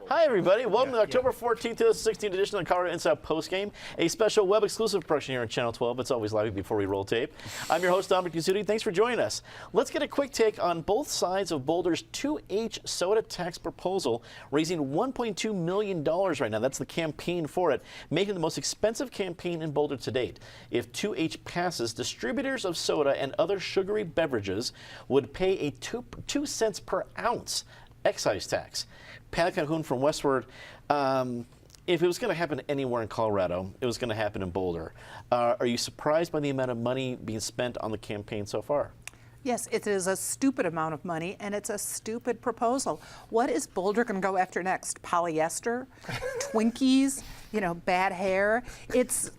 Hi, everybody. Welcome to the October 14th, 2016 edition of the Colorado Inside Postgame, a special web-exclusive production here on Channel 12. It's always live before we roll tape. I'm your host, Dominic Guzzuti. Thanks for joining us. Let's get a quick take on both sides of Boulder's 2H soda tax proposal, raising $1.2 million right now. That's the campaign for it, making the most expensive campaign in Boulder to date. If 2H passes, distributors of soda and other sugary beverages would pay a 2 cents per ounce excise tax. Pat Calhoun from Westward, if it was going to happen anywhere in Colorado, it was going to happen in Boulder. Are you surprised by the amount of money being spent on the campaign so far? Yes, it is a stupid amount of money, and it's a stupid proposal. What is Boulder going to go after next? Polyester? Twinkies? Bad hair? It's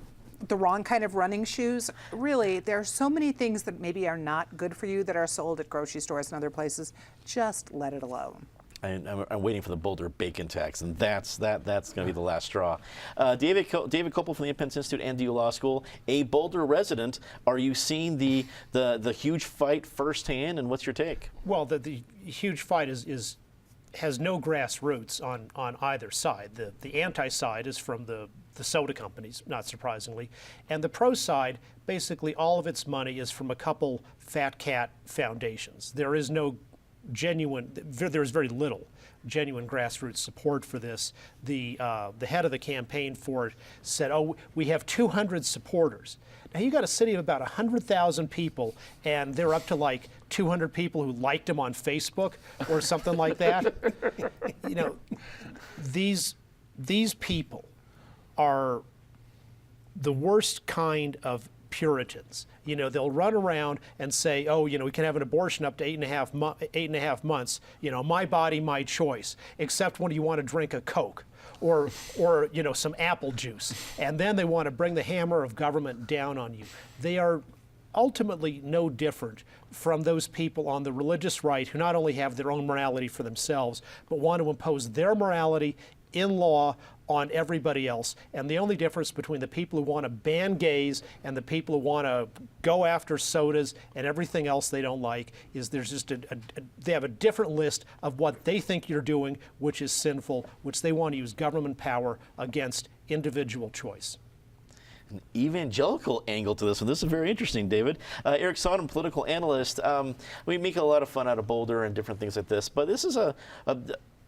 the wrong kind of running shoes. Really, there are so many things that maybe are not good for you that are sold at grocery stores and other places. Just let it alone. I'm waiting for the Boulder bacon tax, and that's going to be the last straw. David Koppel from the Independence Institute and DU Law School, a Boulder resident. Are you seeing the huge fight firsthand, and what's your take? Well, the huge fight has no grassroots on either side. The anti-side is from the soda companies, not surprisingly, and the pro side, basically all of its money is from a couple fat cat foundations. There is no there's very little genuine grassroots support for this. The head of the campaign for it said, "Oh, we have 200 supporters." Now you got a city of about 100,000 people, and they're up to like 200 people who liked him on Facebook or something like that. These people are the worst kind of Puritans. They'll run around and say, "Oh, we can have an abortion up to 8.5 months. My body, my choice." Except when you want to drink a Coke or some apple juice, and then they want to bring the hammer of government down on you. They are ultimately no different from those people on the religious right who not only have their own morality for themselves, but want to impose their morality in law on everybody else. And the only difference between the people who want to ban gays and the people who want to go after sodas and everything else they don't like is there's just they have a different list of what they think you're doing, which is sinful, which they want to use government power against individual choice. An evangelical angle to this one. This is very interesting, David. Eric Sodom, political analyst. We make a lot of fun out of Boulder and different things like this, but this is a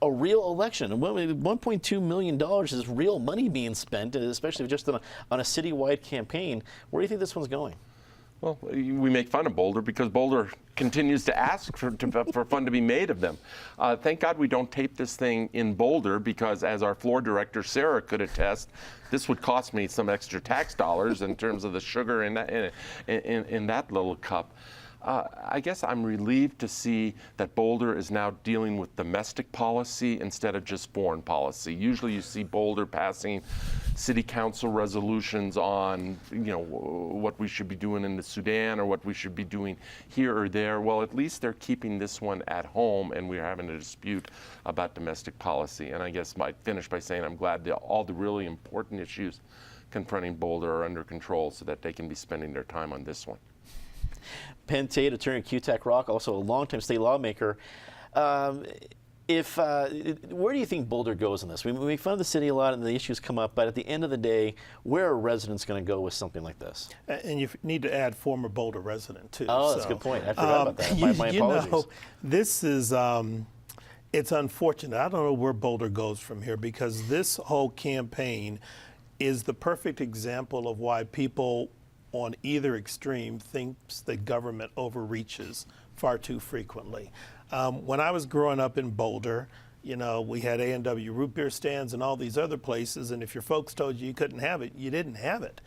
real election. $1.2 million is real money being spent, especially just on a citywide campaign. Where do you think this one's going? Well, we make fun of Boulder because Boulder continues to ask for fun to be made of them. Thank God we don't tape this thing in Boulder because, as our floor director, Sarah, could attest, this would cost me some extra tax dollars in terms of the sugar in that little cup. I guess I'm relieved to see that Boulder is now dealing with domestic policy instead of just foreign policy. Usually you see Boulder passing city council resolutions on, what we should be doing in the Sudan or what we should be doing here or there. Well, at least they're keeping this one at home, and we're having a dispute about domestic policy. And I guess I'd finish by saying I'm glad that all the really important issues confronting Boulder are under control so that they can be spending their time on this one. Penn Tate, attorney at QTech Rock, also a longtime state lawmaker. Where do you think Boulder goes in this? We make fun of the city a lot and the issues come up, but at the end of the day, where are residents going to go with something like this? And you need to add former Boulder resident, too. Oh, that's a good point. I forgot about that. My apologies. This is, it's unfortunate. I don't know where Boulder goes from here because this whole campaign is the perfect example of why people on either extreme thinks that government overreaches far too frequently. When I was growing up in Boulder, we had A&W root beer stands and all these other places, and if your folks told you couldn't have it, you didn't have it.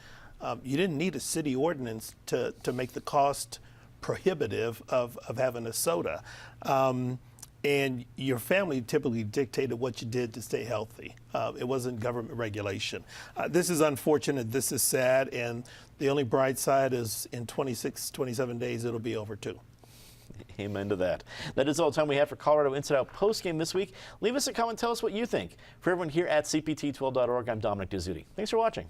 You didn't need a city ordinance to make the cost prohibitive of having a soda. And your family typically dictated what you did to stay healthy. It wasn't government regulation. This is unfortunate, this is sad, and the only bright side is in 26, 27 days, it'll be over too. Amen to that. That is all the time we have for Colorado Inside Out postgame this week. Leave us a comment, tell us what you think. For everyone here at CPT12.org, I'm Dominic Guzzuti. Thanks for watching.